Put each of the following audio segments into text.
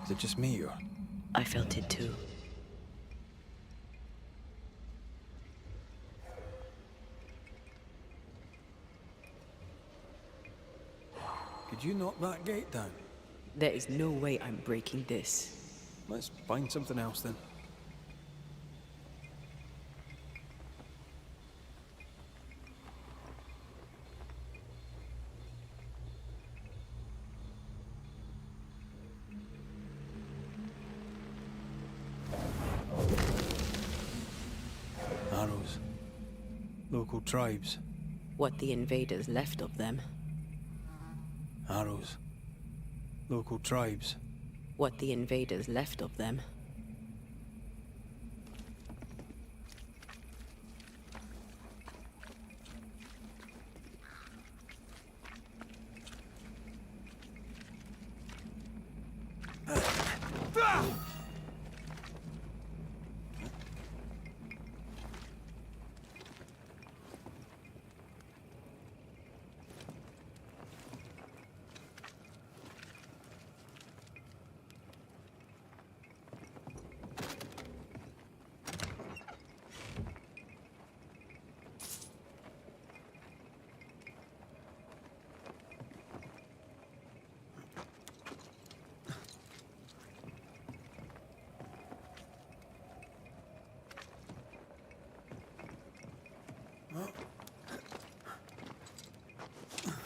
Is it just me, or...? I felt it too. Could you knock that gate down? There is no way I'm breaking this. Let's find something else then. Arrows. Local tribes. What the invaders left of them. Arrows. Local tribes. What the invaders left of them.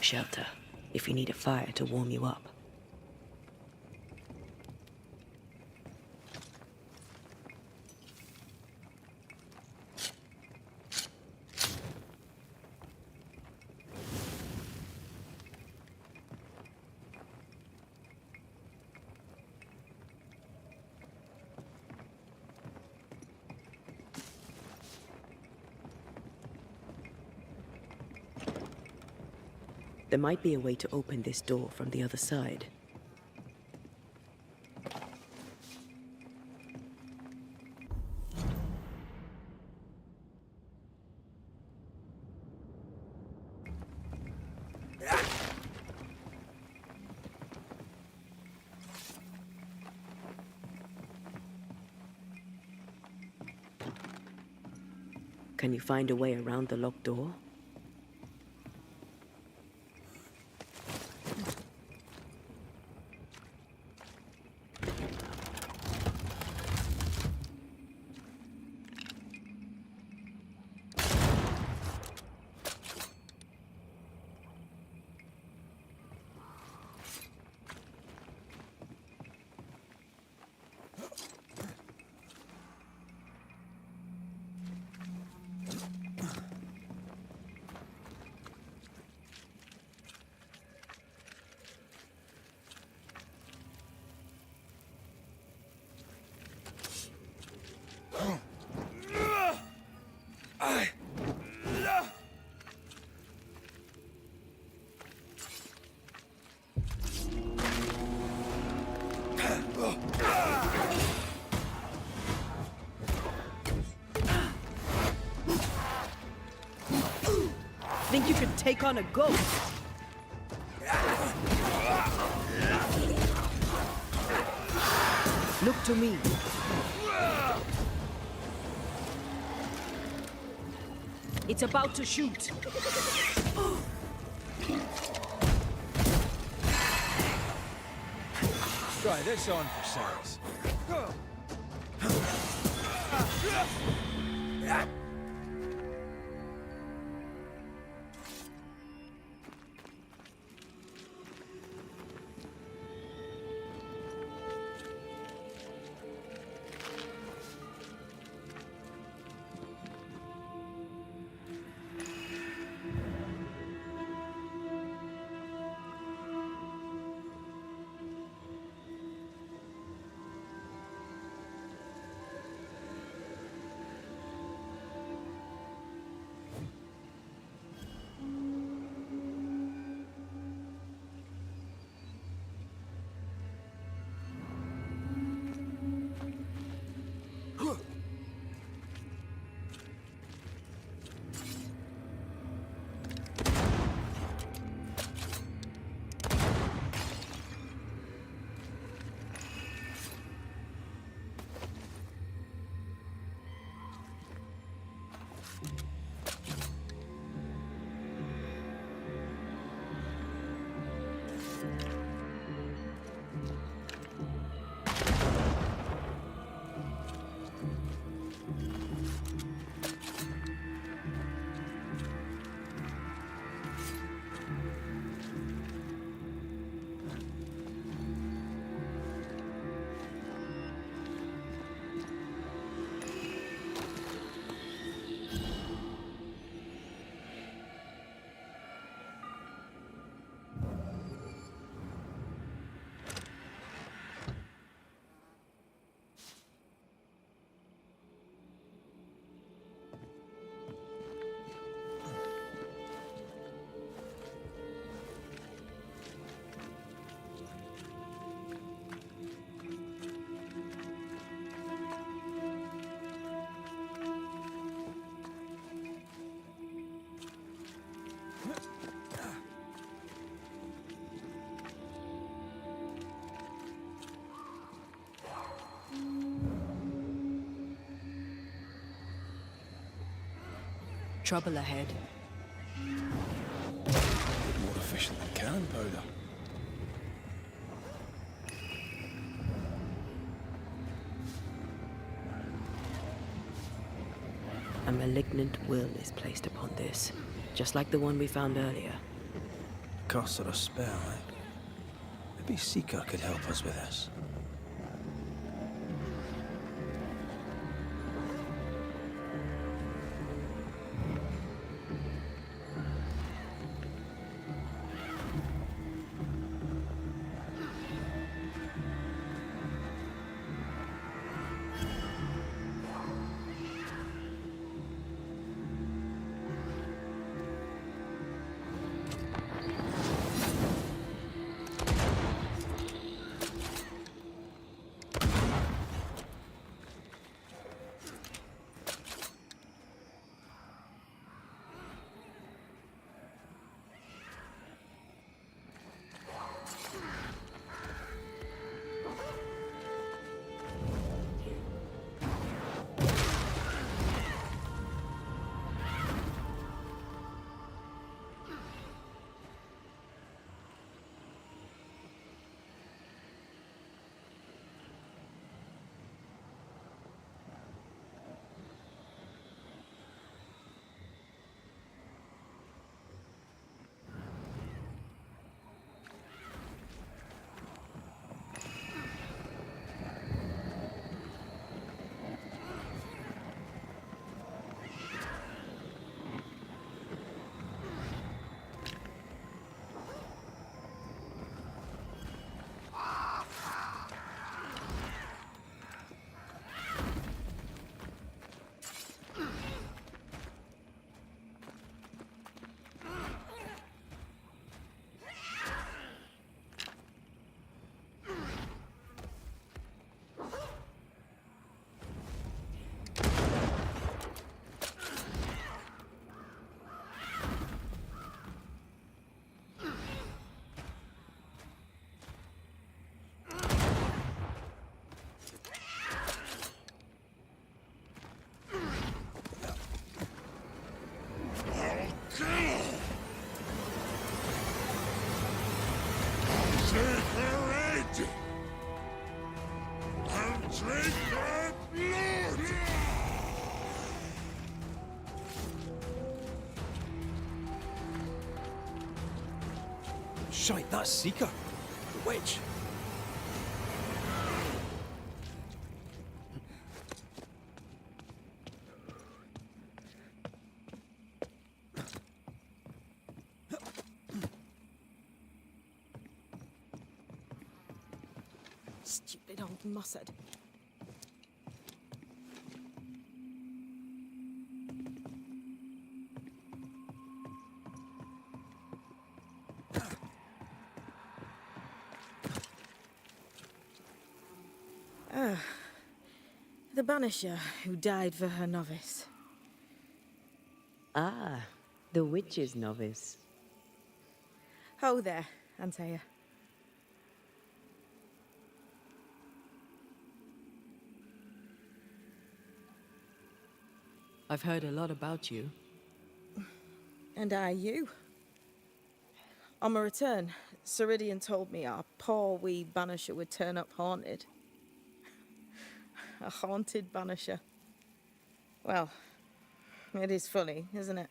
Shelter, if you need a fire to warm you up. There might be a way to open this door from the other side. Can you find a way around the locked door? Think you could take on a ghost? Look to me. It's about to shoot. Try this on for size. Trouble ahead. More efficient than cannon powder. A malignant will is placed upon this, just like the one we found earlier. Curse or a spell, eh? Maybe Seeker could help us with this. Shite, that's Seeker. The witch. Stupid old Mossad. The Banisher who died for her novice. Ah, the witch's novice. Ho there, Antea. I've heard a lot about you. And I you. On my return, Ceridian told me our poor wee Banisher would turn up haunted. A haunted Banisher. Well, it is funny, isn't it?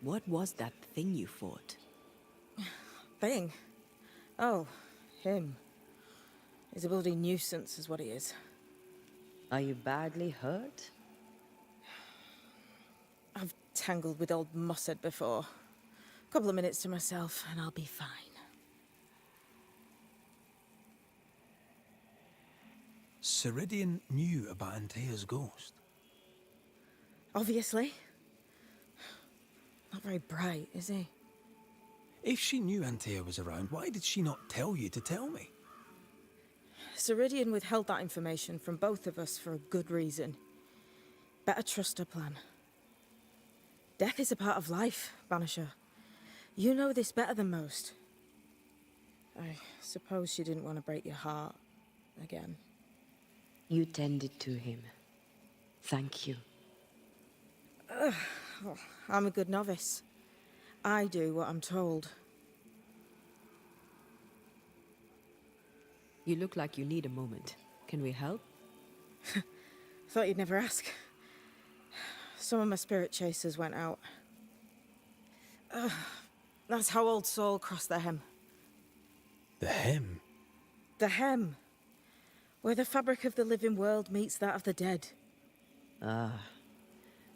What was that thing you fought? Thing? Oh, him. He's a bloody nuisance, is what he is. Are you badly hurt? I've tangled with old Mossad before. A couple of minutes to myself, and I'll be fine. Ceridian knew about Antea's ghost. Obviously. Not very bright, is he? If she knew Antea was around, why did she not tell you to tell me? Ceridian withheld that information from both of us for a good reason. Better trust her plan. Death is a part of life, Banisher. You know this better than most. I suppose she didn't want to break your heart again. You tended to him. Thank you. I'm a good novice. I do what I'm told. You look like you need a moment. Can we help? Thought you'd never ask. Some of my spirit chasers went out. That's how old Saul crossed the hem. The hem? The hem. Where the fabric of the living world meets that of the dead. Ah,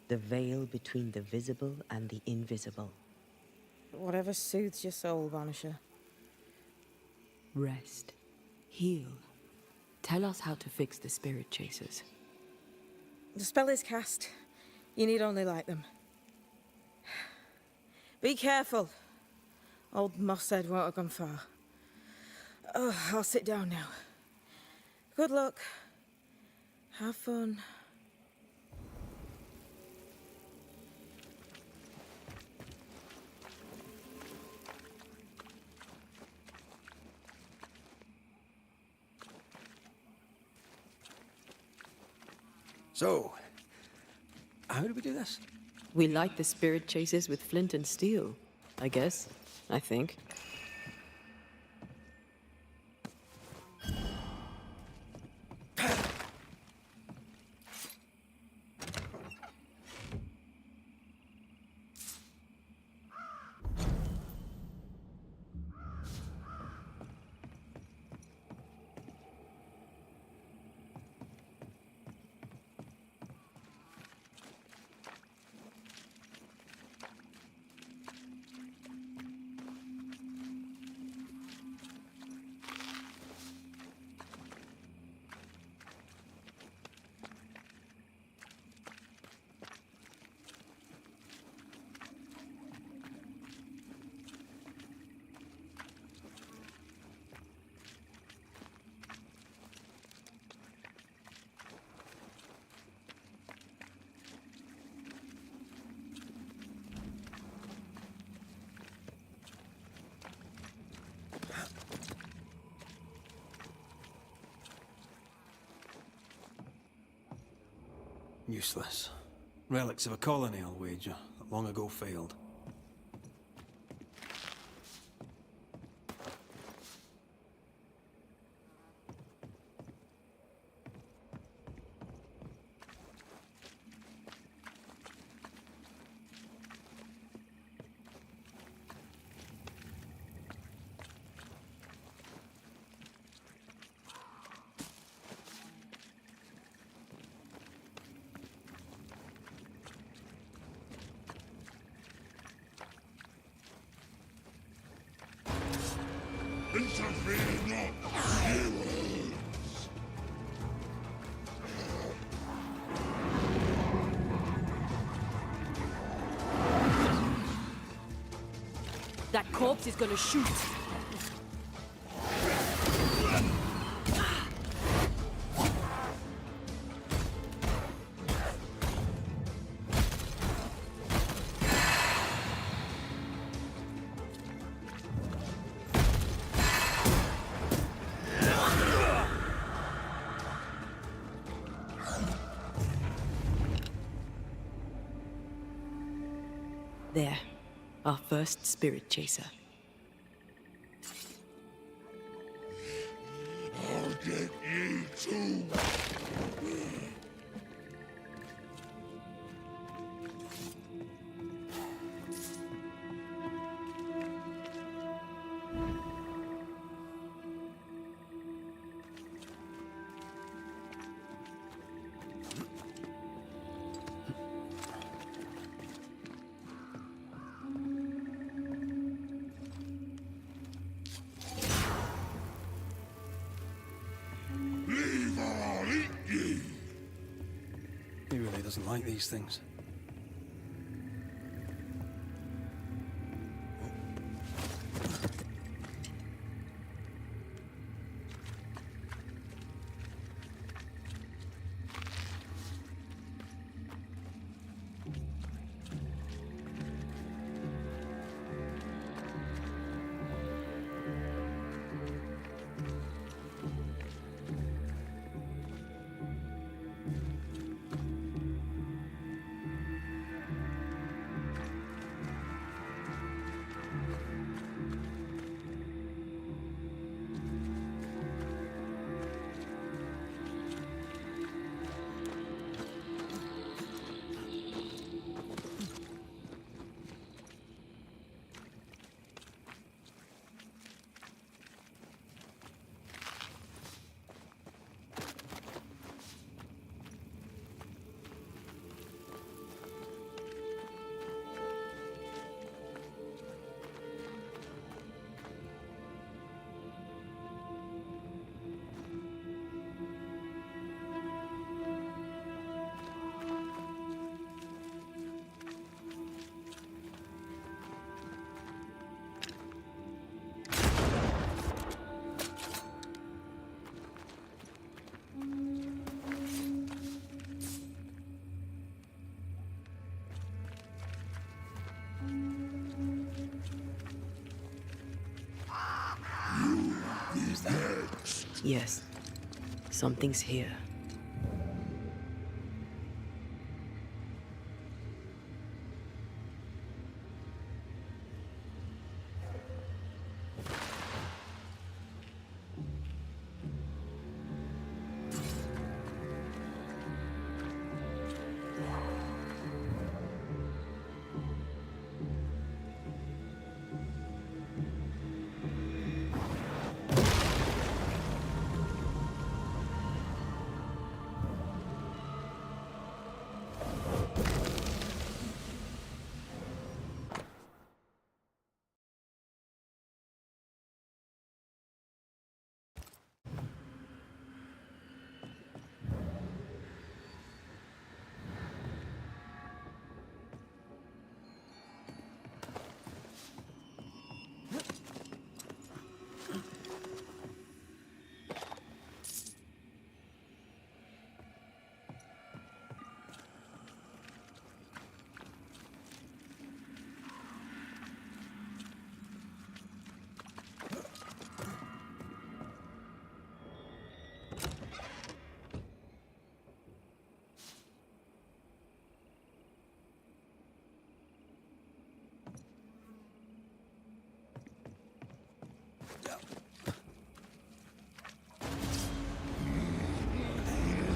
the veil between the visible and the invisible. Whatever soothes your soul, Banisher. Rest. Heal. Tell us how to fix the spirit chasers. The spell is cast. You need only light them. Be careful. Old Mossad won't have gone far. Oh, I'll sit down now. Good luck. Have fun. So, how do we do this? We light the spirit chasers with flint and steel, I guess. I think. Useless. Relics of a colony, I'll wager, that long ago failed. Interfere not! That corpse is gonna shoot. There, our first spirit chaser. I'll get you too! Leave or I'll eat you! He really doesn't like these things. Yes, something's here.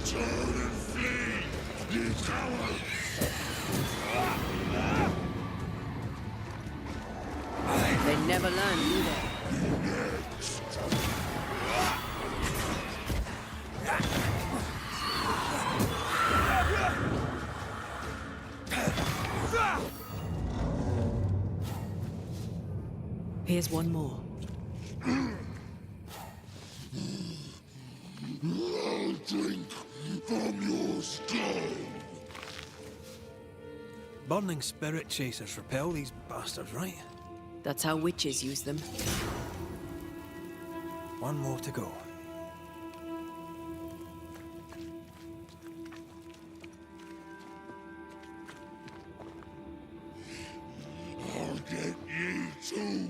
Turn and flee, you coward! They never learn, do they? Here's one more. I'll drink from your skull. Burning spirit chasers repel these bastards, right? That's how witches use them. One more to go. I'll get you too.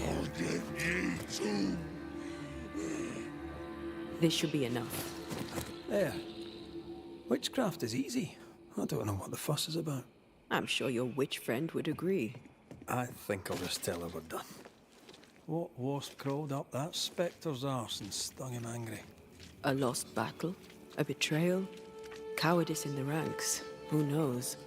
I'll get you too. This should be enough. There. Witchcraft is easy. I don't know what the fuss is about. I'm sure your witch friend would agree. I think I'll just tell her we're done. What wasp crawled up that spectre's arse and stung him angry? A lost battle? A betrayal? Cowardice in the ranks? Who knows?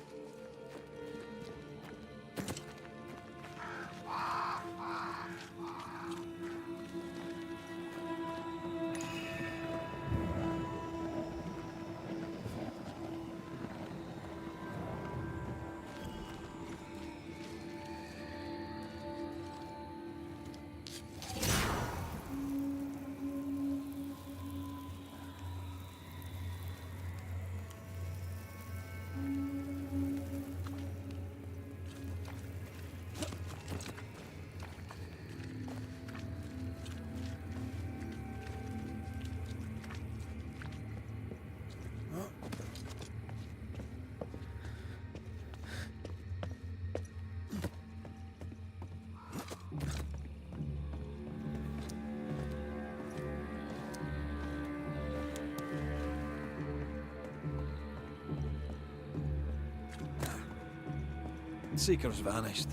Seeker's vanished.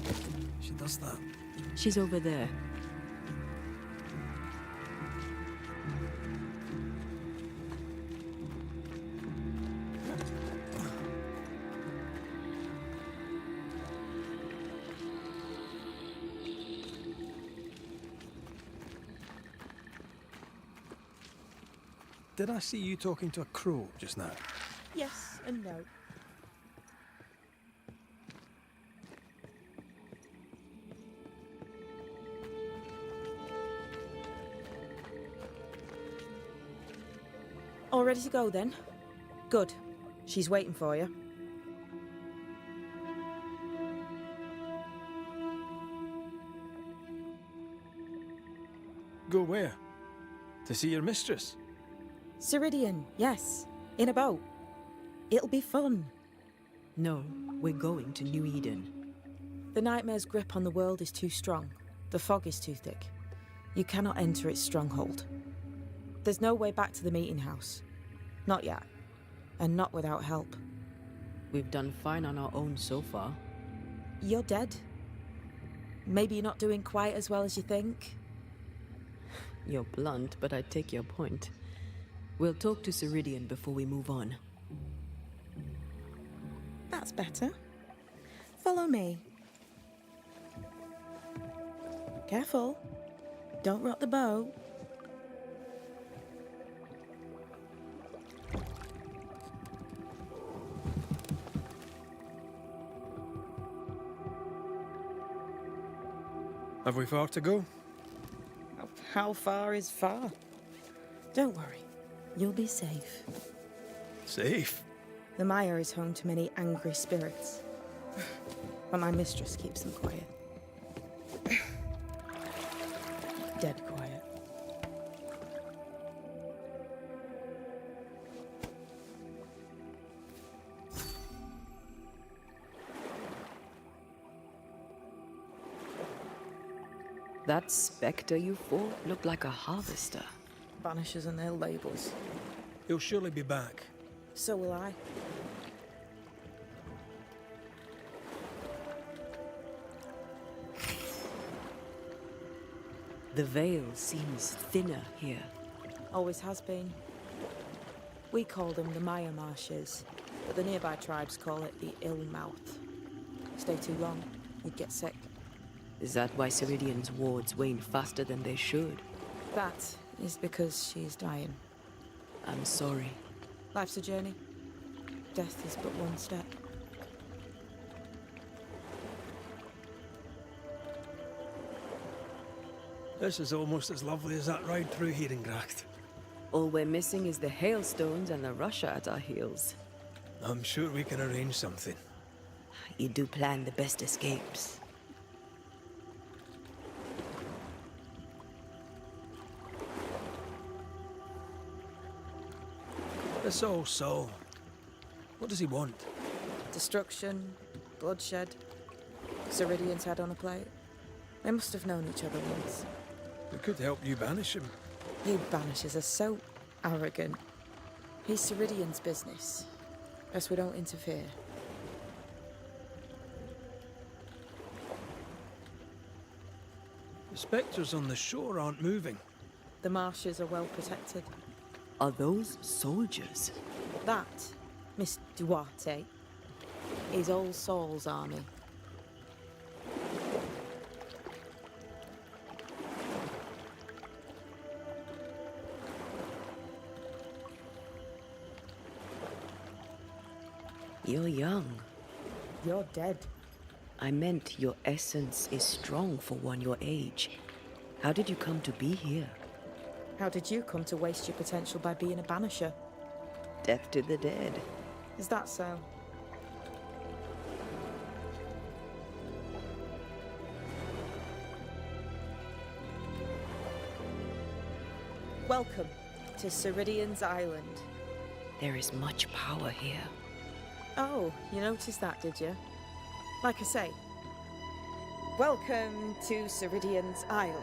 She does that. She's over there. Did I see you talking to a crow just now? Yes and no. All ready to go then? Good. She's waiting for you. Go where? To see your mistress? Ceridian, yes. In a boat. It'll be fun. No, we're going to New Eden. The nightmare's grip on the world is too strong. The fog is too thick. You cannot enter its stronghold. There's no way back to the meeting house. Not yet. And not without help. We've done fine on our own so far. You're dead. Maybe you're not doing quite as well as you think. You're blunt, but I take your point. We'll talk to Ceridian before we move on. That's better. Follow me. Careful. Don't rock the boat. Have we far to go? How far is far? Don't worry. You'll be safe. Safe. The mire is home to many angry spirits. But my mistress keeps them quiet. Dead quiet. That spectre you fought looked like a harvester. Banishers and their labels. He'll surely be back. So will I. The veil seems thinner here. Always has been. We call them the Maya Marshes, but the nearby tribes call it the Ill Mouth. Stay too long, you'd get sick. Is that why Ceridian's wards wane faster than they should? That is because she's dying. I'm sorry. Life's a journey. Death is but one step. This is almost as lovely as that ride through Herengracht. All we're missing is the hailstones and the Russia at our heels. I'm sure we can arrange something. You do plan the best escapes. This old soul. What does he want? Destruction, bloodshed. Ceridian's head on a plate. They must have known each other once. We could help you banish him. You Banishers are so arrogant. He's Ceridian's business. Best we don't interfere. The spectres on the shore aren't moving. The marshes are well protected. Are those soldiers? That, Miss Duarte, is All Saul's army. You're young. You're dead. I meant your essence is strong for one your age. How did you come to be here? How did you come to waste your potential by being a banisher? Death to the dead. Is that so? Welcome to Ceridian's Island. There is much power here. Oh, you noticed that, did you? Like I say, welcome to Ceridian's Island.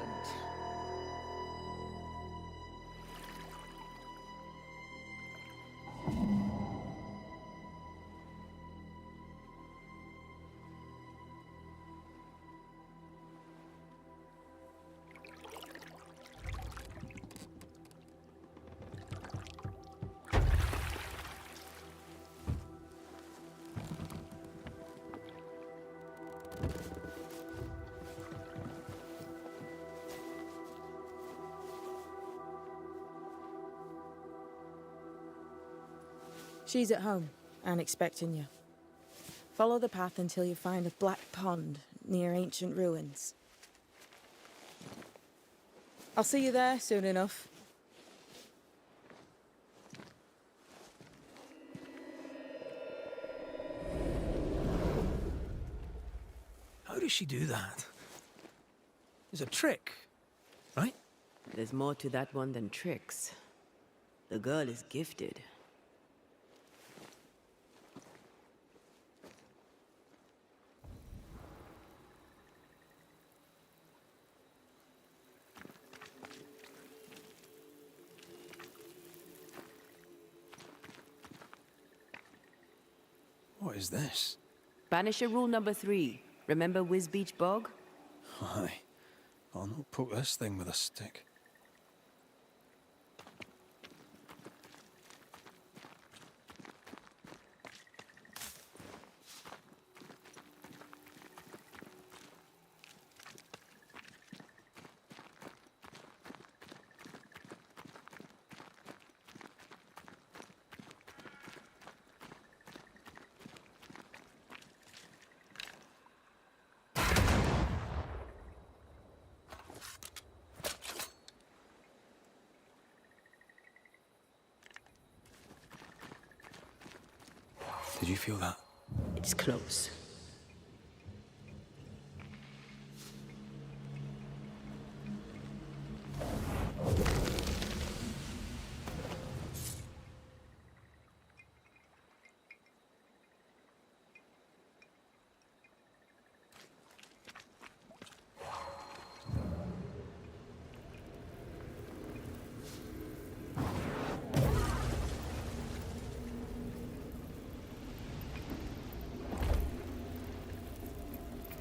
She's at home and expecting you. Follow the path until you find a black pond near ancient ruins. I'll see you there soon enough. How does she do that? It's a trick, right? There's more to that one than tricks. The girl is gifted. What is this? Banisher rule number 3. Remember Whiz Beach Bog? Aye. I'll not poke this thing with a stick. Did you feel that? It's close.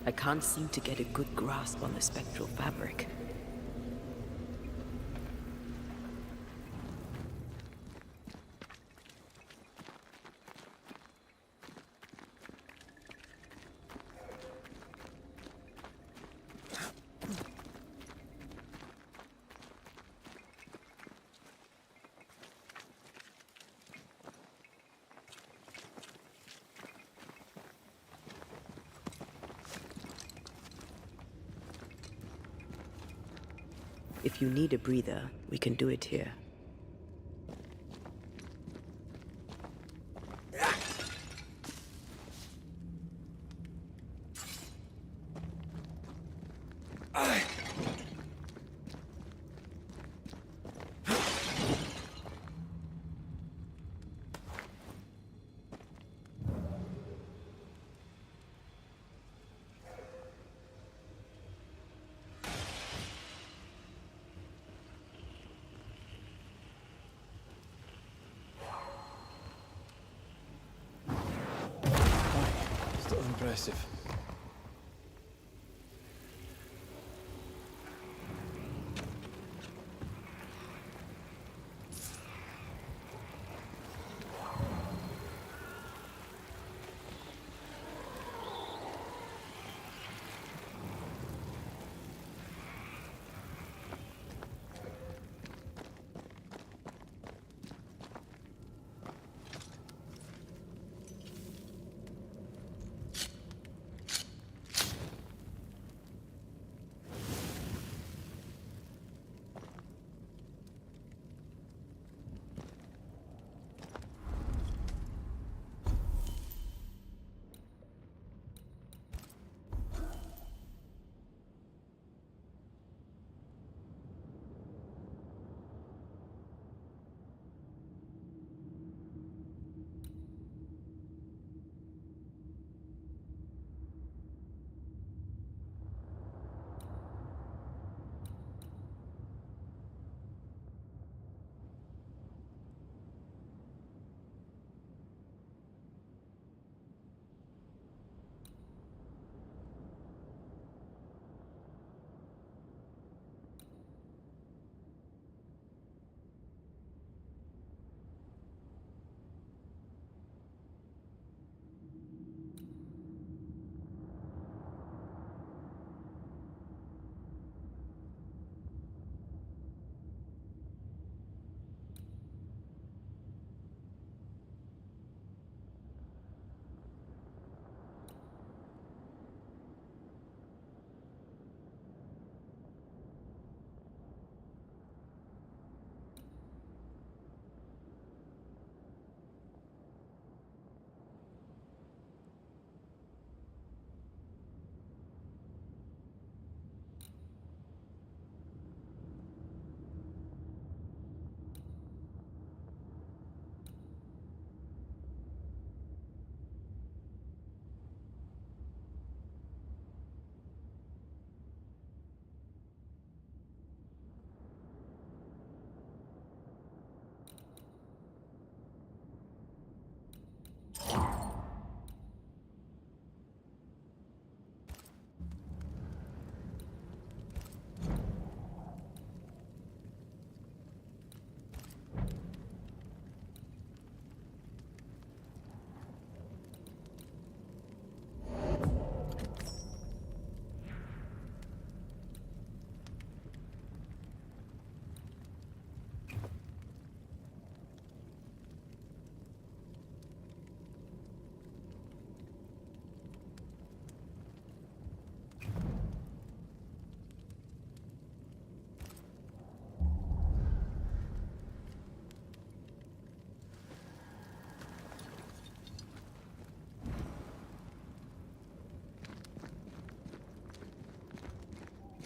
I can't seem to get a good grasp on the spectral fabric. If you need a breather, we can do it here. Still impressive.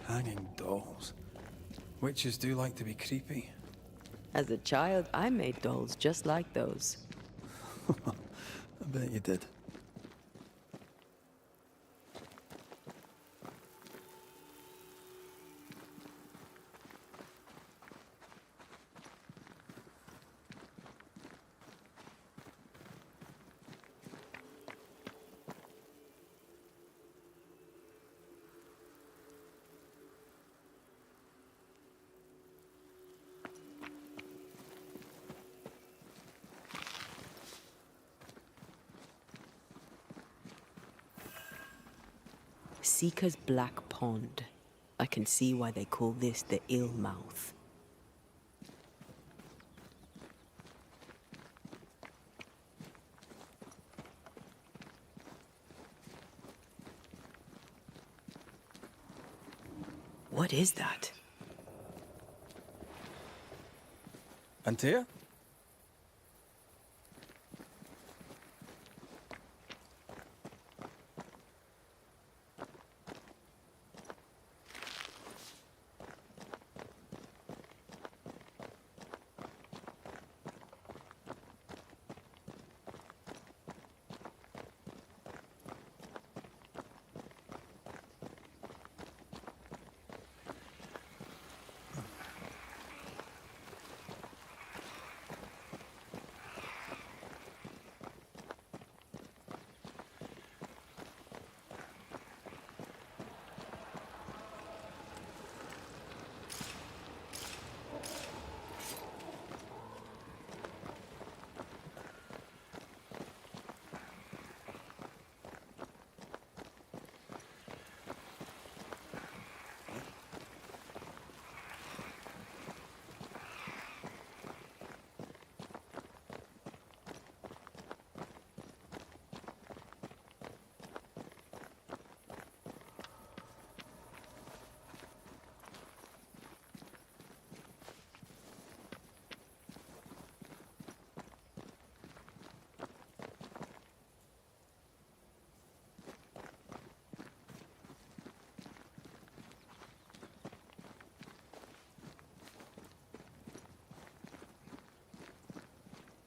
Hanging dolls. Witches do like to be creepy. As a child, I made dolls just like those. I bet you did. Seeker's Black Pond. I can see why they call this the Ill Mouth. What is that? Antea?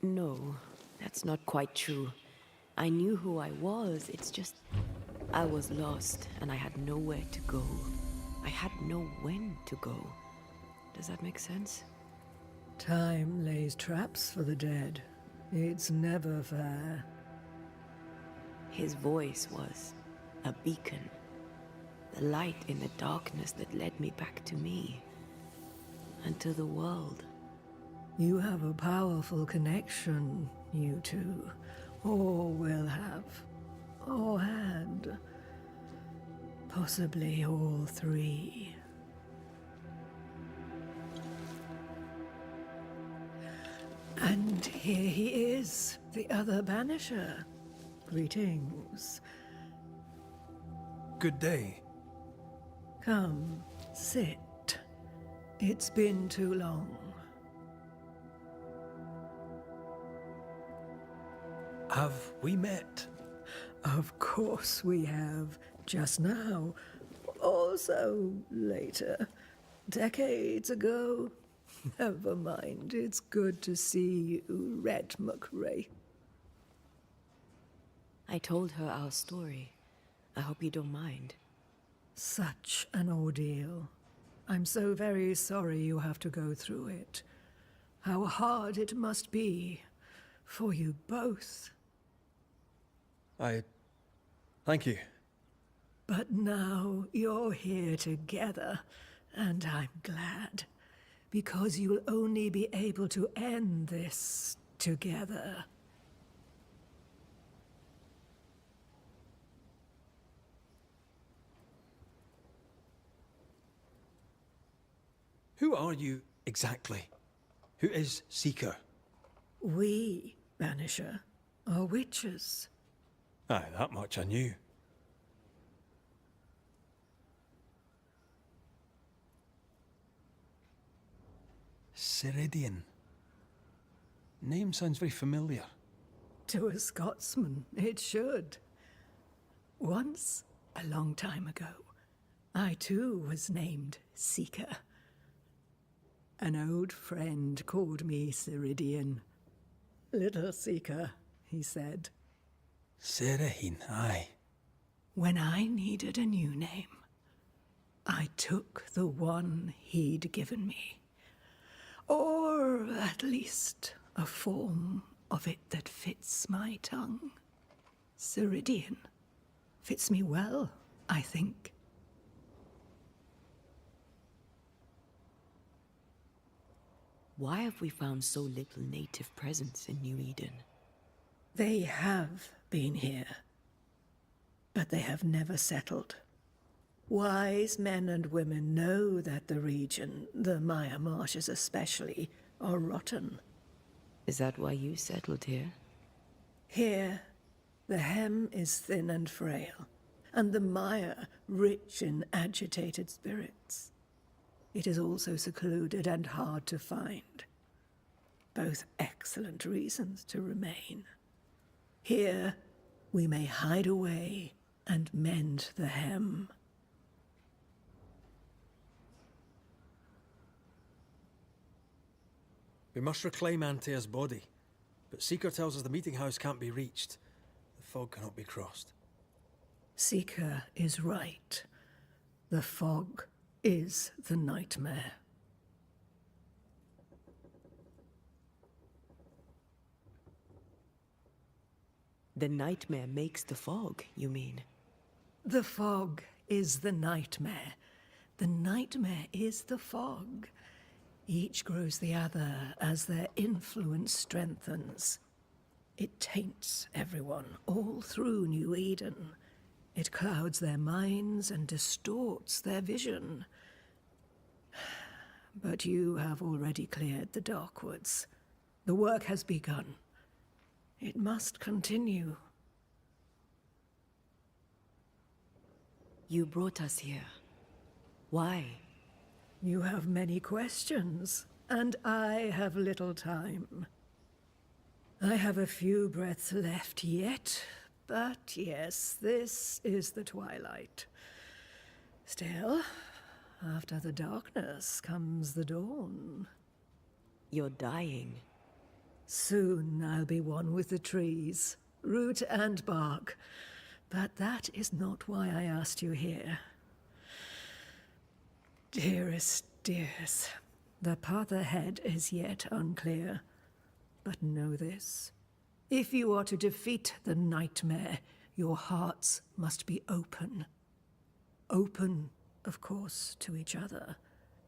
No, that's not quite true. I knew who I was, it's just... I was lost, and I had nowhere to go. I had no when to go. Does that make sense? Time lays traps for the dead. It's never fair. His voice was a beacon. The light in the darkness that led me back to me. And to the world. You have a powerful connection, you two. Or will have. Or had. Possibly all three. And here he is, the other Banisher. Greetings. Good day. Come, sit. It's been too long. Have we met? Of course we have. Just now. Also later. Decades ago. Never mind. It's good to see you, Red McRae. I told her our story. I hope you don't mind. Such an ordeal. I'm so very sorry you have to go through it. How hard it must be for you both. Thank you. But now you're here together, and I'm glad. Because you'll only be able to end this together. Who are you exactly? Who is Seeker? We, Banisher, are witches. Aye, that much I knew. Ceridian. Name sounds very familiar. To a Scotsman, it should. Once, a long time ago, I too was named Seeker. An old friend called me Ceridian. Little Seeker, he said. Ceridian, aye. When I needed a new name, I took the one he'd given me. Or at least a form of it that fits my tongue. Ceridian. Fits me well, I think. Why have we found so little native presence in New Eden? They have been here, but they have never settled. Wise men and women know that the region, the Maya marshes especially, are rotten. Is that why you settled here? Here, the hem is thin and frail, and the mire rich in agitated spirits. It is also secluded and hard to find. Both excellent reasons to remain. Here, we may hide away and mend the hem. We must reclaim Antea's body, but Seeker tells us the meeting house can't be reached. The fog cannot be crossed. Seeker is right. The fog is the nightmare. The nightmare makes the fog, you mean? The fog is the nightmare. The nightmare is the fog. Each grows the other as their influence strengthens. It taints everyone all through New Eden. It clouds their minds and distorts their vision. But you have already cleared the Darkwoods. The work has begun. It must continue. You brought us here. Why? You have many questions, and I have little time. I have a few breaths left yet, but yes, this is the twilight. Still, after the darkness comes the dawn. You're dying. Soon I'll be one with the trees, root and bark. But that is not why I asked you here. Dearest dears, the path ahead is yet unclear. But know this. If you are to defeat the nightmare, your hearts must be open. Open, of course, to each other.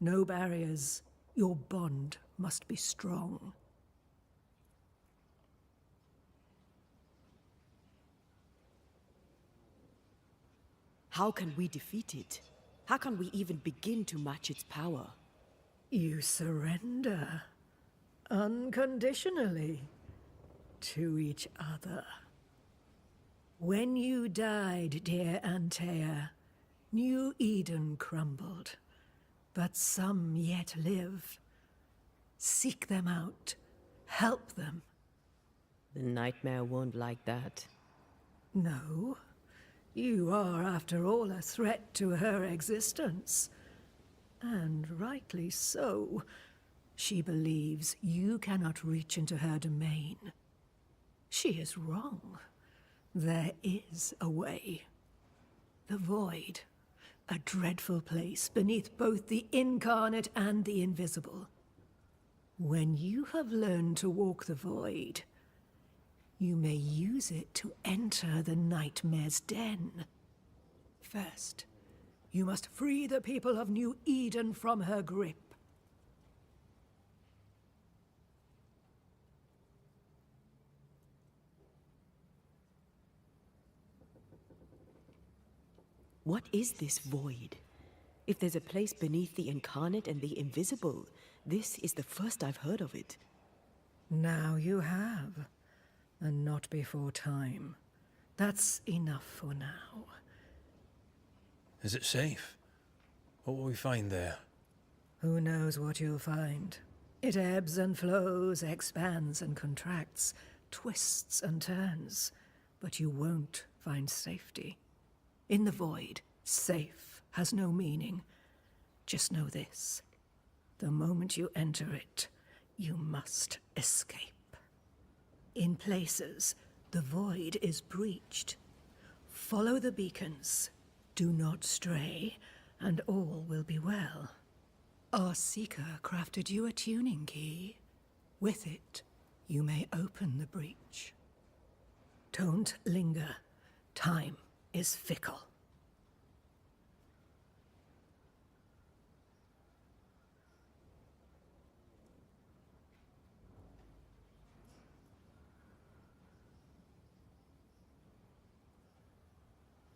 No barriers. Your bond must be strong. How can we defeat it? How can we even begin to match its power? You surrender. Unconditionally. To each other. When you died, dear Antea, New Eden crumbled. But some yet live. Seek them out. Help them. The nightmare won't like that. No. You are, after all, a threat to her existence. And rightly so. She believes you cannot reach into her domain. She is wrong. There is a way. The Void. A dreadful place beneath both the incarnate and the invisible. When you have learned to walk the Void, you may use it to enter the nightmare's den. First, you must free the people of New Eden from her grip. What is this void? If there's a place beneath the incarnate and the invisible, this is the first I've heard of it. Now you have. And not before time. That's enough for now. Is it safe? What will we find there? Who knows what you'll find? It ebbs and flows, expands and contracts, twists and turns. But you won't find safety. In the Void, safe has no meaning. Just know this. The moment you enter it, you must escape. In places, the Void is breached. Follow the beacons. Do not stray, and all will be well. Our Seeker crafted you a tuning key. With it, you may open the breach. Don't linger. Time is fickle.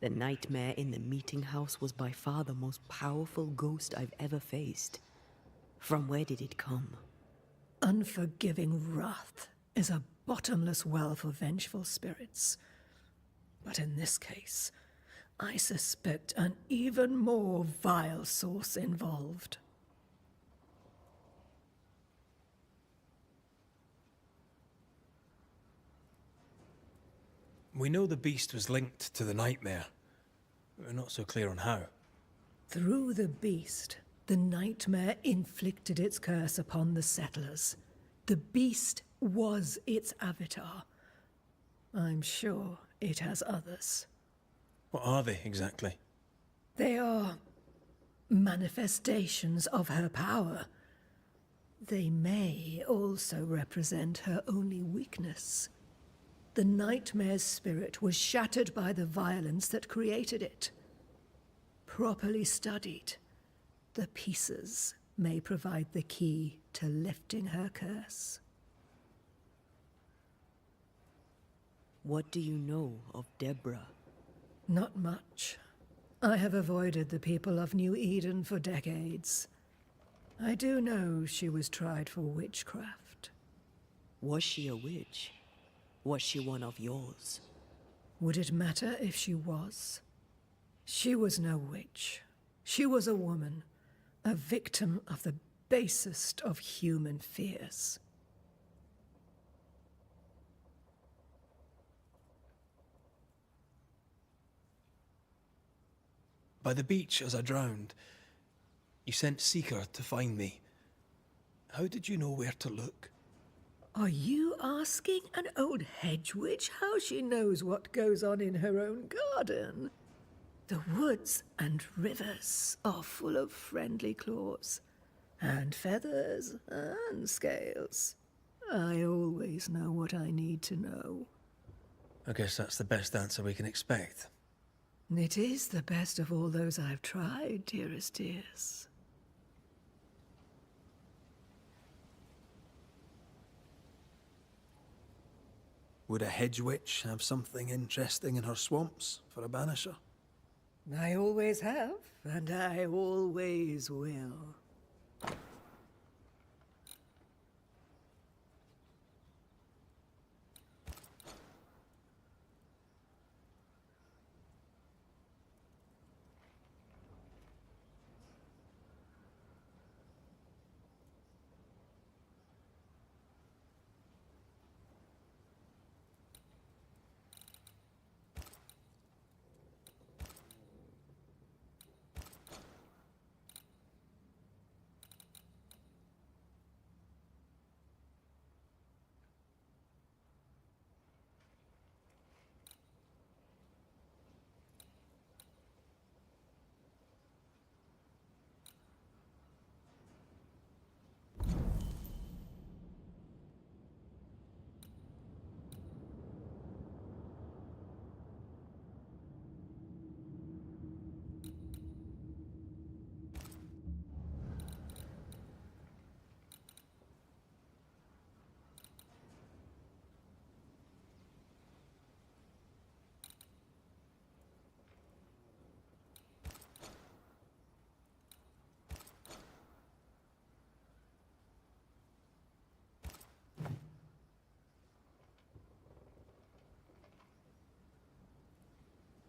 The nightmare in the meeting house was by far the most powerful ghost I've ever faced. From where did it come? Unforgiving wrath is a bottomless well for vengeful spirits. But in this case, I suspect an even more vile source involved. We know the beast was linked to the nightmare. We're not so clear on how. Through the beast, the nightmare inflicted its curse upon the settlers. The beast was its avatar. I'm sure it has others. What are they exactly? They are manifestations of her power. They may also represent her only weakness. The nightmare's spirit was shattered by the violence that created it. Properly studied, the pieces may provide the key to lifting her curse. What do you know of Deborah? Not much. I have avoided the people of New Eden for decades. I do know she was tried for witchcraft. Was she a witch? Was she one of yours? Would it matter if she was? She was no witch. She was a woman, a victim of the basest of human fears. By the beach as I drowned, you sent Seeker to find me. How did you know where to look? Are you asking an old hedge witch how she knows what goes on in her own garden? The woods and rivers are full of friendly claws, and feathers and scales. I always know what I need to know. I guess that's the best answer we can expect. It is the best of all those I've tried, dearest dears. Would a hedge witch have something interesting in her swamps for a banisher? I always have, and I always will.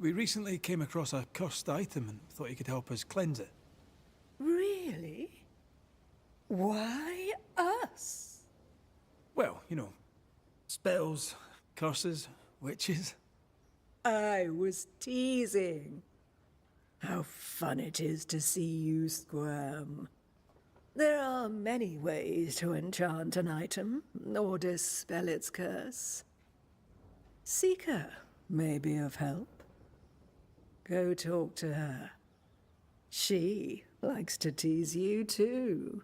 We recently came across a cursed item and thought you could help us cleanse it. Really? Why us? Well, you know, spells, curses, witches. I was teasing. How fun it is to see you squirm. There are many ways to enchant an item or dispel its curse. Seeker may be of help. Go talk to her. She likes to tease you too.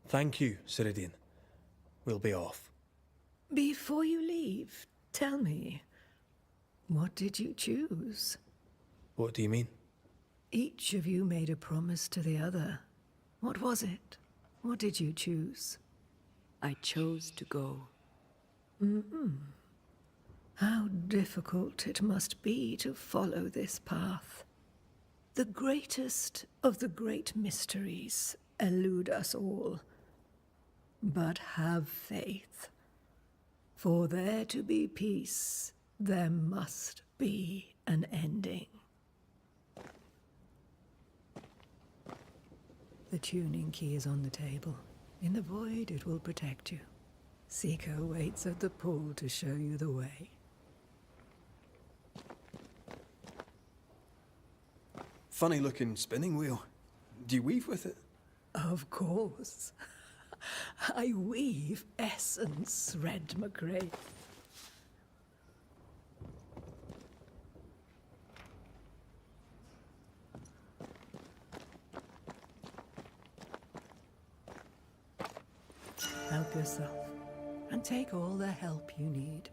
Thank you, Ceridian. We'll be off. Before you leave, tell me, what did you choose? What do you mean? Each of you made a promise to the other. What was it? What did you choose? I chose to go. How difficult it must be to follow this path. The greatest of the great mysteries elude us all. But have faith. For there to be peace, there must be an ending. The tuning key is on the table. In the void, it will protect you. Seeker waits at the pool to show you the way. Funny looking spinning wheel. Do you weave with it? Of course. I weave essence, Red McRae. Help yourself, and take all the help you need.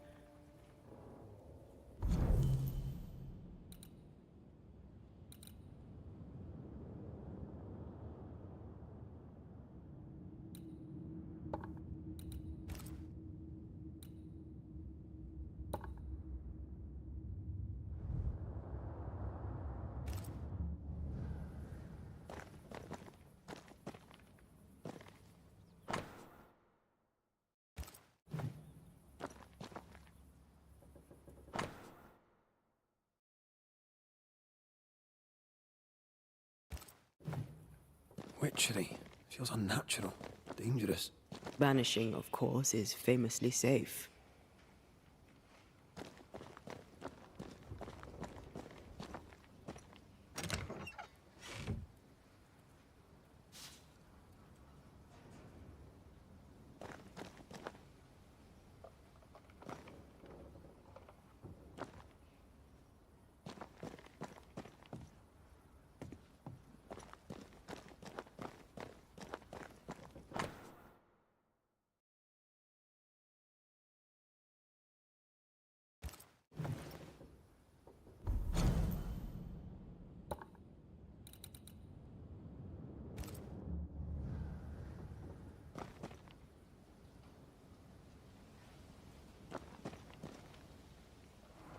Witchery. Feels unnatural. Dangerous. Banishing, of course, is famously safe.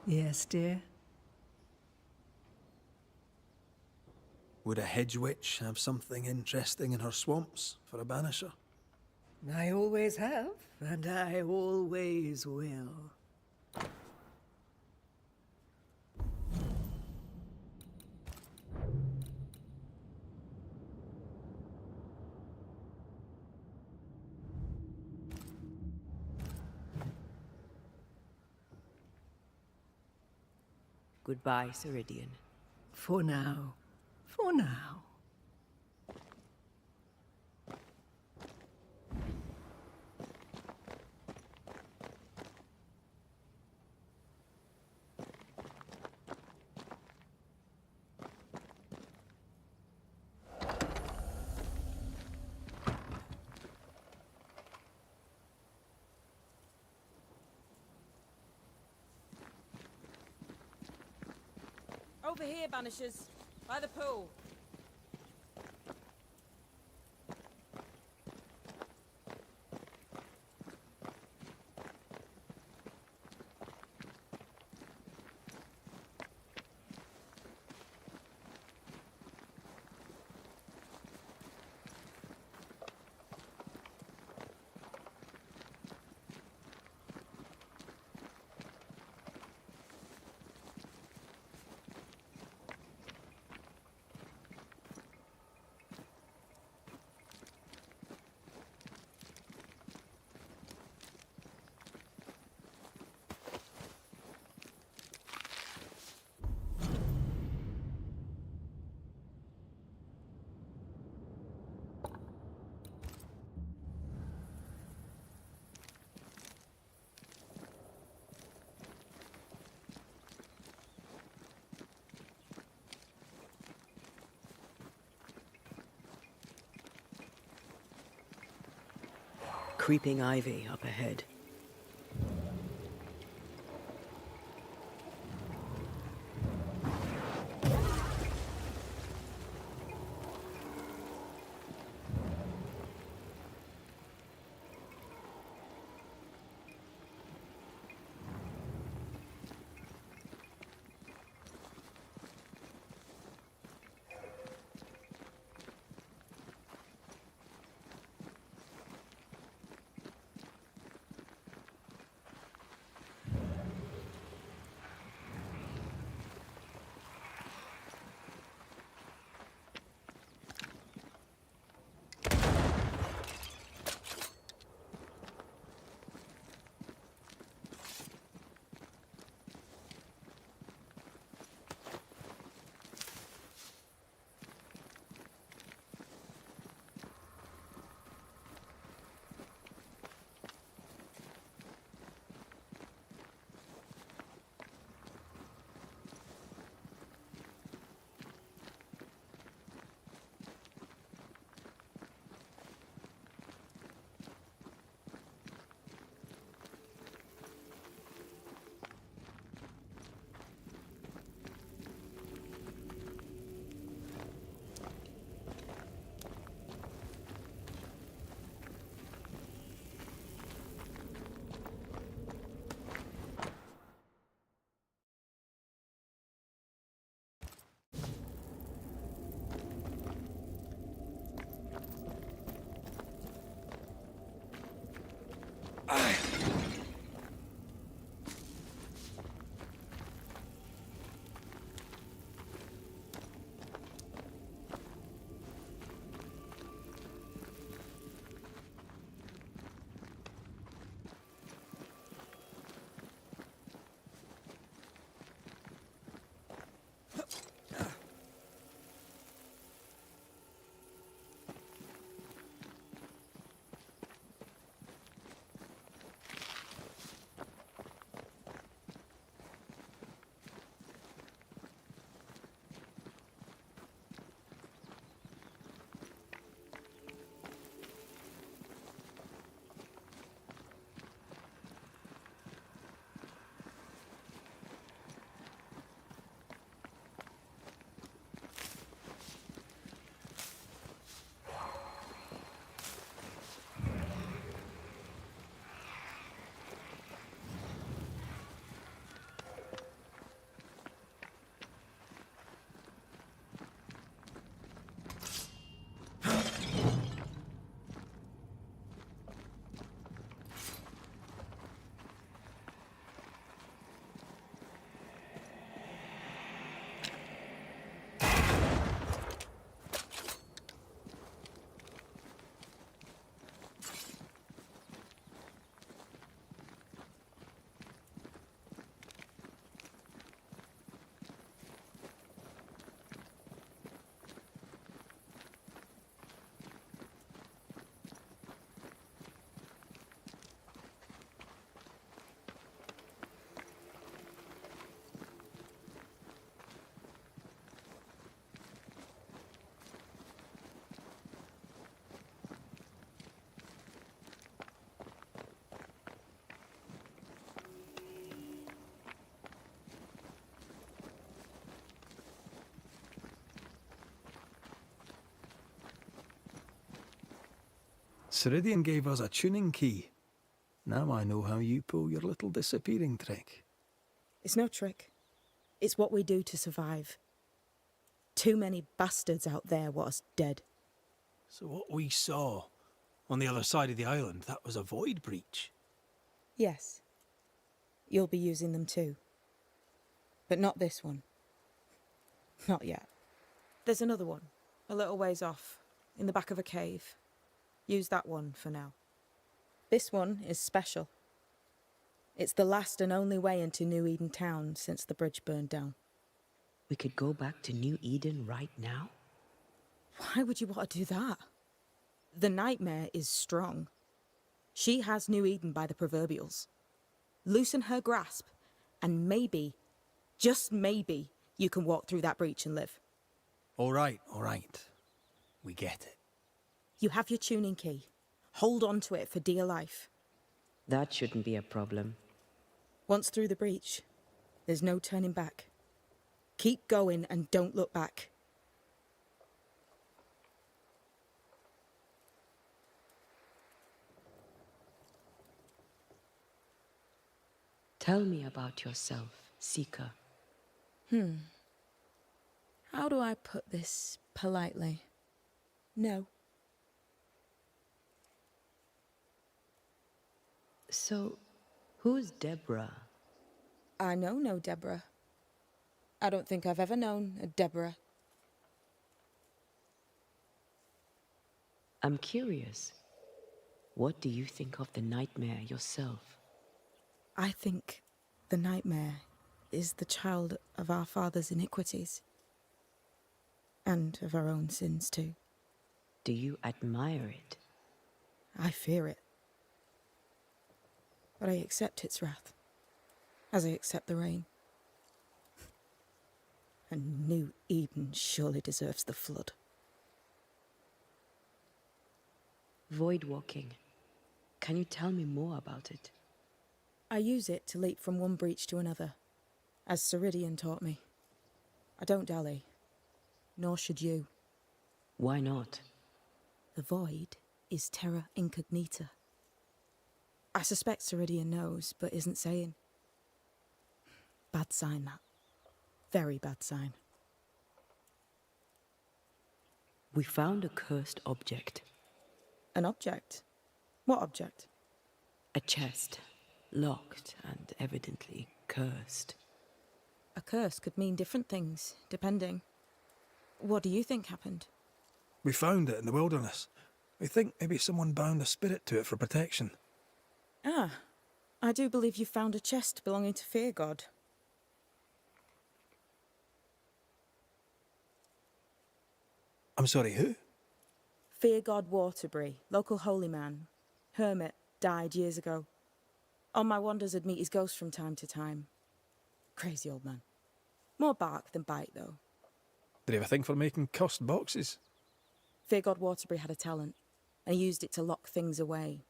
Yes, dear? Would a hedge witch have something interesting in her swamps for a banisher? I always have, and I always will. Goodbye, Ceridian. For now. For now. Over here, Banishers. By the pool. Creeping ivy up ahead. Ceridian gave us a tuning key. Now I know how you pull your little disappearing trick. It's no trick. It's what we do to survive. Too many bastards out there want us dead. So what we saw on the other side of the island, that was a void breach. Yes. You'll be using them too. But not this one. Not yet. There's another one, a little ways off, in the back of a cave. Use that one for now. This one is special. It's the last and only way into New Eden town since the bridge burned down. We could go back to New Eden right now? Why would you want to do that? The nightmare is strong. She has New Eden by the proverbials. Loosen her grasp, and maybe, just maybe, you can walk through that breach and live. All right. We get it. You have your tuning key. Hold on to it for dear life. That shouldn't be a problem. Once through the breach, there's no turning back. Keep going and don't look back. Tell me about yourself, Seeker. How do I put this politely? No. So, who's Deborah? I know no Deborah. I don't think I've ever known a Deborah. I'm curious. What do you think of the nightmare yourself? I think the nightmare is the child of our father's iniquities. And of our own sins too. Do you admire it? I fear it. But I accept its wrath, as I accept the rain. And New Eden surely deserves the flood. Void walking. Can you tell me more about it? I use it to leap from one breach to another, as Ceridian taught me. I don't dally, nor should you. Why not? The void is terra incognita. I suspect Ceridian knows, but isn't saying. Bad sign, that. Very bad sign. We found a cursed object. An object? What object? A chest. Locked and evidently cursed. A curse could mean different things, depending. What do you think happened? We found it in the wilderness. We think maybe someone bound a spirit to it for protection. Ah, I do believe you found a chest belonging to Fear God. I'm sorry, who? Fear God Waterbury, local holy man. Hermit, died years ago. On my wanders I'd meet his ghost from time to time. Crazy old man. More bark than bite, though. Did he have a thing for making cursed boxes? Fear God Waterbury had a talent, and he used it to lock things away.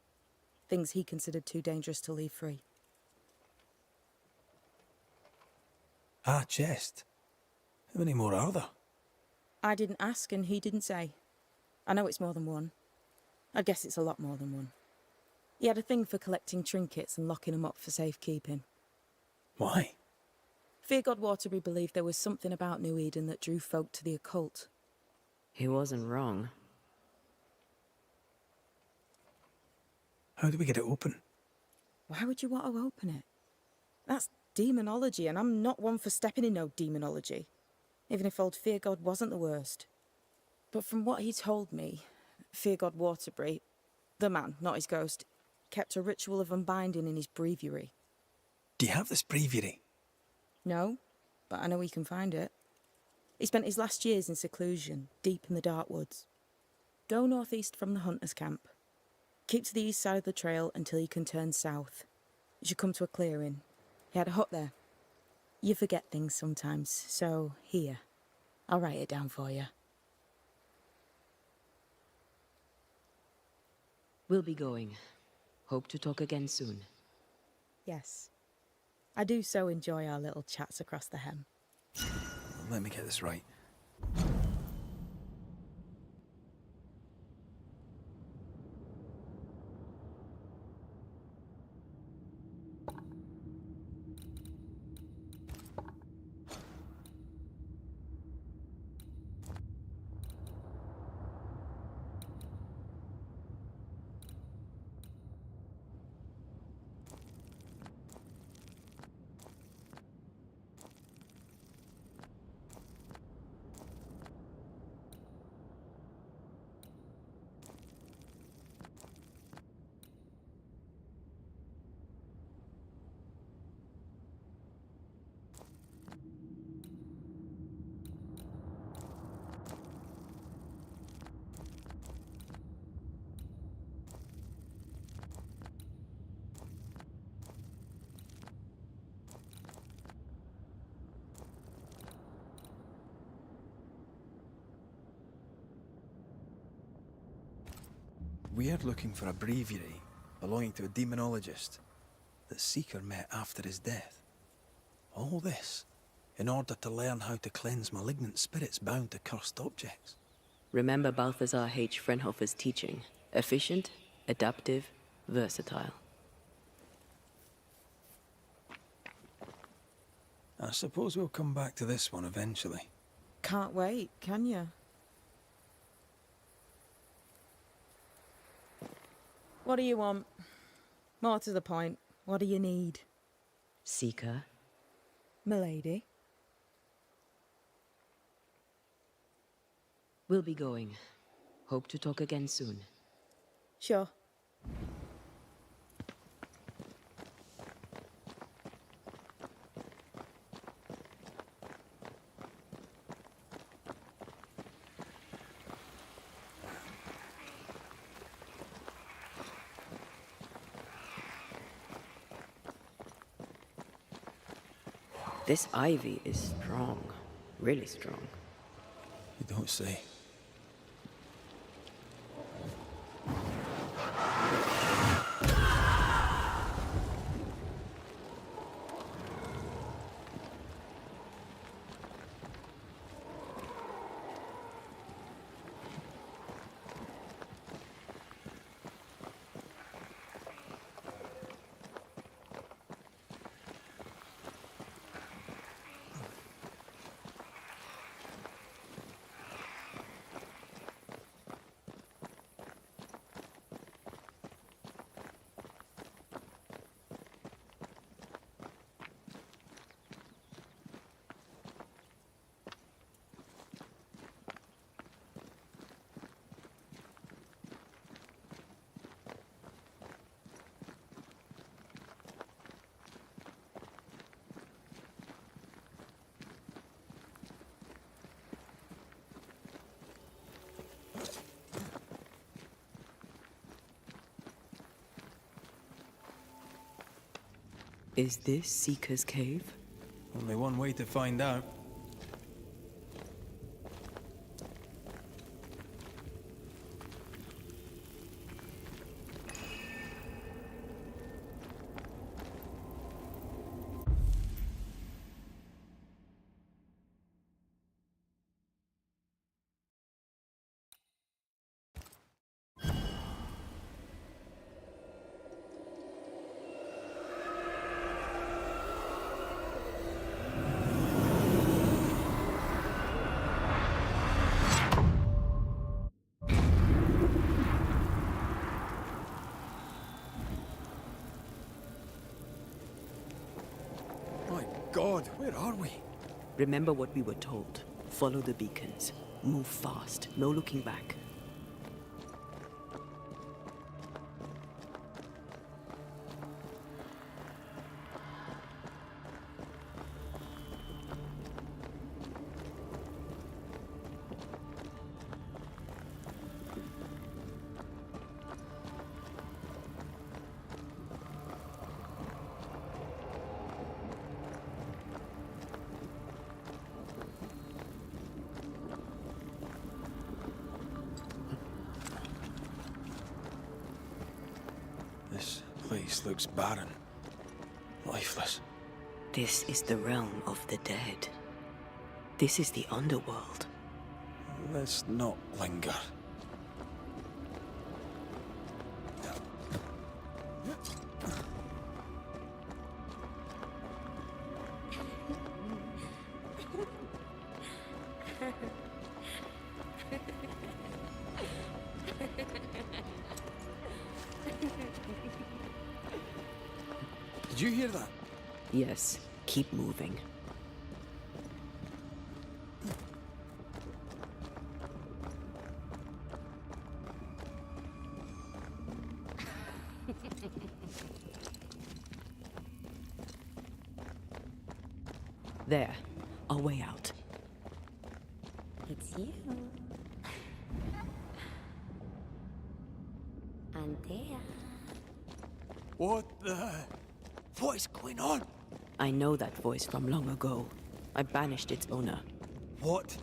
Things he considered too dangerous to leave free. Ah, chest. How many more are there? I didn't ask, and he didn't say. I know it's more than one. I guess it's a lot more than one. He had a thing for collecting trinkets and locking them up for safekeeping. Why? Fear God Waterbury believed there was something about New Eden that drew folk to the occult. He wasn't wrong. How do we get it open? Why would you want to open it? That's demonology, and I'm not one for stepping in no demonology. Even if old Fear God wasn't the worst. But from what he told me, Fear God Waterbury, the man, not his ghost, kept a ritual of unbinding in his breviary. Do you have this breviary? No, but I know he can find it. He spent his last years in seclusion, deep in the dark woods. Go northeast from the hunter's camp. Keep to the east side of the trail until you can turn south. You should come to a clearing. He had a hut there. You forget things sometimes, so here. I'll write it down for you. We'll be going. Hope to talk again soon. Yes. I do so enjoy our little chats across the hem. Let me get this right. We're looking for a breviary belonging to a demonologist that Seeker met after his death. All this in order to learn how to cleanse malignant spirits bound to cursed objects. Remember Balthazar H. Frenhofer's teaching. Efficient, adaptive, versatile. I suppose we'll come back to this one eventually. Can't wait, can you? What do you want? More to the point, what do you need? Seeker. Milady? We'll be going. Hope to talk again soon. Sure. This ivy is strong. Really strong. You don't say. Is this Seeker's cave? Only one way to find out. My God, where are we? Remember what we were told. Follow the beacons. Move fast. No looking back. This place looks barren. Lifeless. This is the realm of the dead. This is the underworld. Let's not linger. Did you hear that? Yes, keep moving. There, our way out. It's you. And there. What the... What is going on? I know that voice from long ago. I banished its owner. What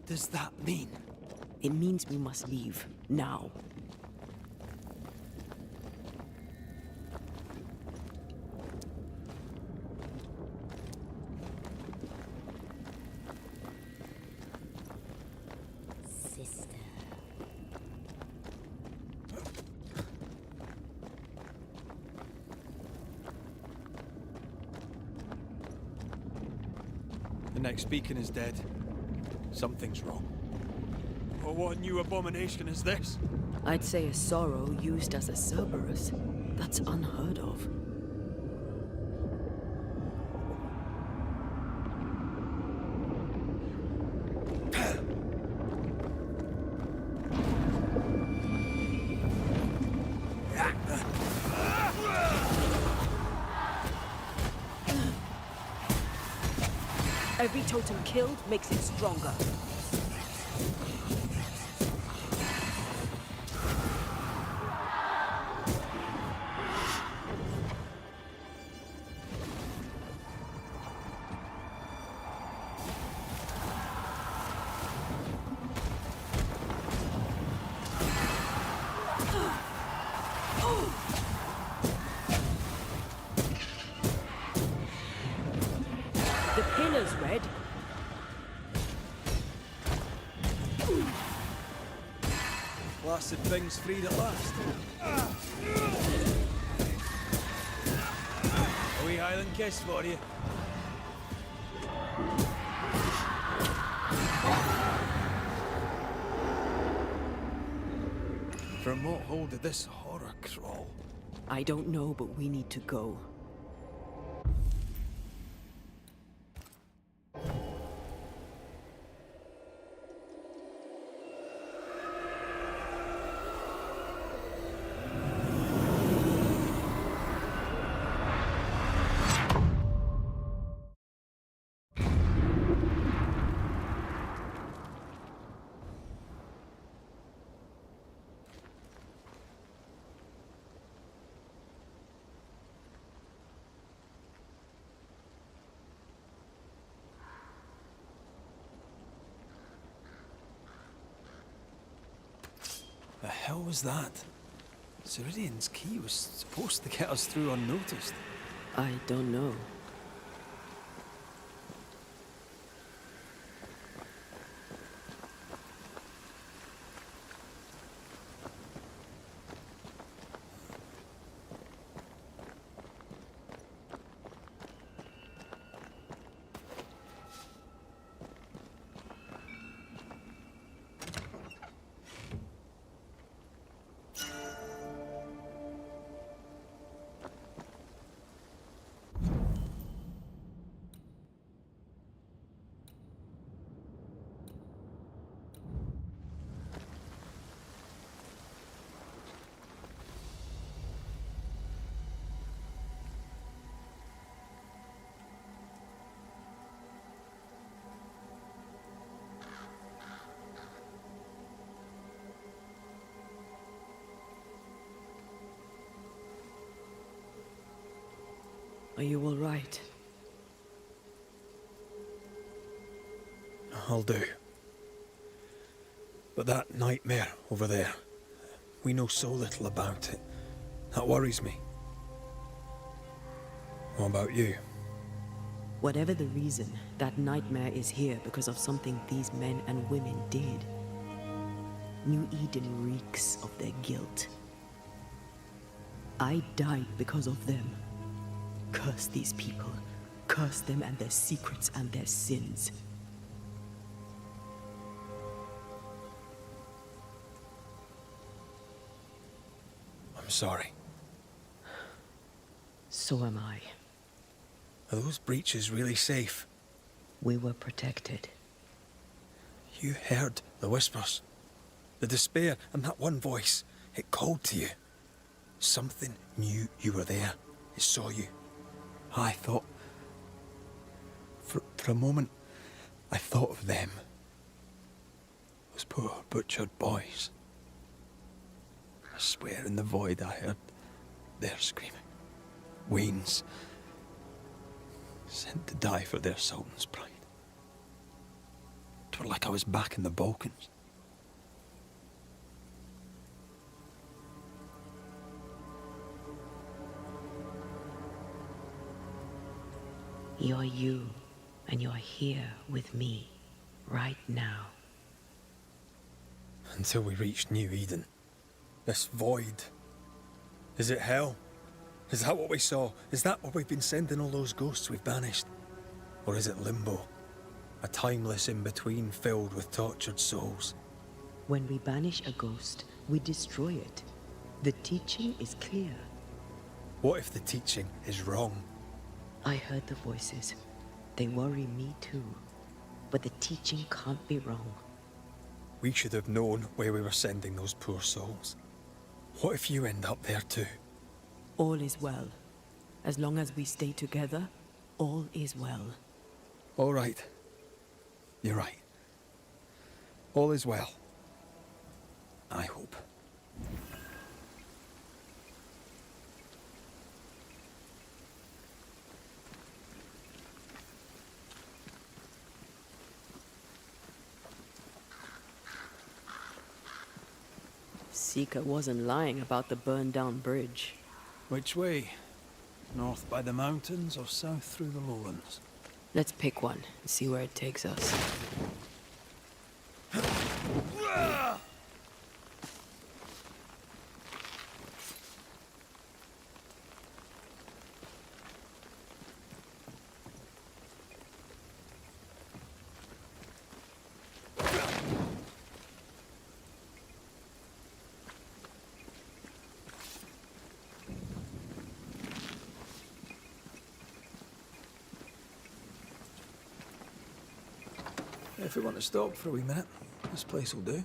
does that mean? It means we must leave, now. The next beacon is dead. Something's wrong. Oh, what new abomination is this? I'd say a sorrow used as a Cerberus. That's unheard of. Every totem killed makes it stronger. The pillar's red. Blasted thing's freed at last. A wee Highland kiss for you. From what hole did this horror crawl? I don't know, but we need to go. The hell was that? Ceridian's key was supposed to get us through unnoticed. I don't know. Are you all right? I'll do. But that nightmare over there, we know so little about it. That worries me. What about you? Whatever the reason, that nightmare is here because of something these men and women did. New Eden reeks of their guilt. I died because of them. Curse these people. Curse them and their secrets and their sins. I'm sorry. So am I. Are those breaches really safe? We were protected. You heard the whispers, the despair, and that one voice. It called to you. Something knew you were there. It saw you. I thought... For a moment, I thought of them. Those poor butchered boys. I swear in the void I heard their screaming. Wains. Sent to die for their sultan's pride. It were like I was back in the Balkans. You're you, and you're here with me, right now. Until we reach New Eden. This void. Is it hell? Is that what we saw? Is that what we've been sending all those ghosts we've banished? Or is it limbo? A timeless in-between filled with tortured souls. When we banish a ghost, we destroy it. The teaching is clear. What if the teaching is wrong? I heard the voices. They worry me too. But the teaching can't be wrong. We should have known where we were sending those poor souls. What if you end up there too? All is well. As long as we stay together, all is well. All right. You're right. All is well. I hope. Seeker wasn't lying about the burned-down bridge. Which way? North by the mountains or south through the lowlands? Let's pick one and see where it takes us. If we want to stop for a wee minute, this place will do.